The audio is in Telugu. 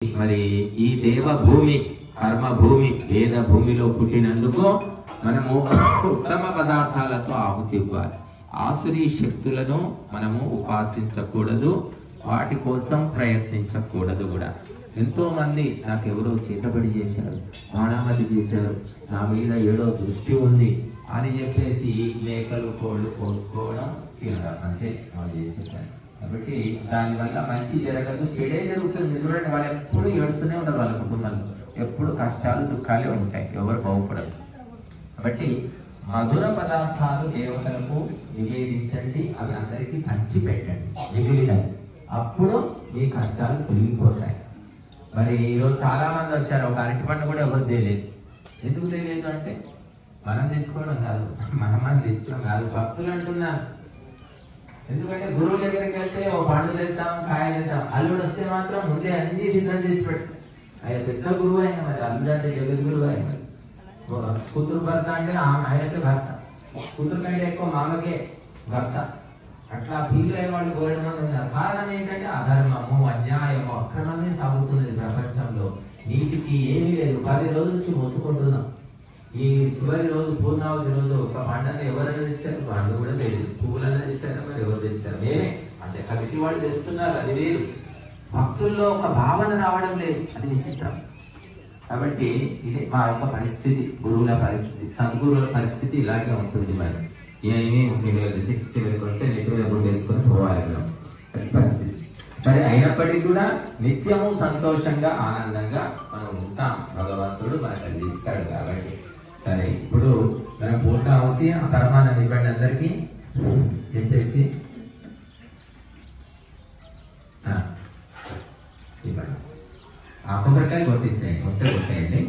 మరి ఈ దేవభూమి కర్మభూమి వేద భూమిలో పుట్టినందుకు మనము ఉత్తమ పదార్థాలతో ఆహుతి ఇవ్వాలి. ఆసురీ శక్తులను మనము ఉపాసించకూడదు, వాటి కోసం ప్రయత్నించకూడదు కూడా. ఎంతో మంది నాకెవరో చేతబడి చేశారు, మానవతి చేశారు, నా మీద ఏడో దృష్టి ఉంది అని చెప్పేసి మేకలు కోళ్ళు కోసుకోవడం తినడం అంతే వాళ్ళు చేసేదాన్ని. కాబట్టి దానివల్ల మంచి జరగదు, చెడే జరుగుతుంది. చూడండి, వాళ్ళు ఎప్పుడు ఏడుస్తూనే ఉంటారు, వాళ్ళ కుటుంబంలో ఎప్పుడు కష్టాలు దుఃఖాలే ఉంటాయి, ఎవరు బాగుపడరు. కాబట్టి మధుర పదార్థాలు దేవతలకు నివేదించండి, అవి అందరికీ పంచి పెట్టండి మిగిలినవి, అప్పుడు మీ కష్టాలు తొలగిపోతాయి. మరి ఈరోజు చాలా మంది వచ్చారు, ఒక అరటి పండు కూడా ఎవరు తెలియదు. ఎందుకు తెలియదు అంటే మనం తెచ్చుకోవడం కాదు, మనం తెచ్చడం కాదు, భక్తులు అంటున్నారు. ఎందుకంటే గురువు దగ్గరికి వెళ్తే ఓ పండు తెద్దాం, కాయలు తెద్దాం, అల్లుడు వస్తే మాత్రం ముందే అన్ని సిద్ధం చేసి పెట్టు. ఆయన పెద్ద గురువు అయిన, మరి అల్లుడు అంటే జగద్గురువు అయిన. కూతురు భర్త అంటే ఆయనకే భర్త, కూతురు కంటే ఎక్కువ మామకే భర్త. అట్లా ఫీల్ అయ్యే వాళ్ళు కోరడం మంది ఉన్నారు. కారణం ఏంటంటే అధర్మము, అన్యాయము, అక్రమమే సాగుతున్నది ప్రపంచంలో. నీటికి ఏమీ లేదు. 10 రోజుల నుంచి మొత్తుకుంటున్నాం. ఈ చివరి రోజు పూర్ణావతి రోజు ఒక పండుగ ఎవరైనా తెచ్చారు, పండుగ కూడా లేదు. పువ్వులన్నా తెచ్చారు, మరి ఎవరు తెచ్చారు? మేమే అంటే కమిటీ వాళ్ళు తెస్తున్నారు, అది వేరు. భక్తుల్లో ఒక భావన రావడం లేదు, అది విచిత్రం. కాబట్టి ఇది మా యొక్క పరిస్థితి, గురువుల పరిస్థితి, సద్గురువుల పరిస్థితి ఇలాగే ఉంటుంది. మరి ఏమీ చివరికి వస్తే నెట్టు ఎప్పుడు తెలుసుకొని పోవాలి పరిస్థితి. సరే, అయినప్పటికీ కూడా నిత్యము సంతోషంగా ఆనందంగా మనం ఉంటాం, భగవంతుడు మనకు అందిస్తాడు. కాబట్టి సరే, ఇప్పుడు మనం పూర్ణావతి ఆ పరమాన్నం ఇవ్వండి అందరికీ చెప్పేసి ఇవ్వండి. ఆ కొబ్బరికాయలు కొట్టేసేయండి, కొట్టేయండి.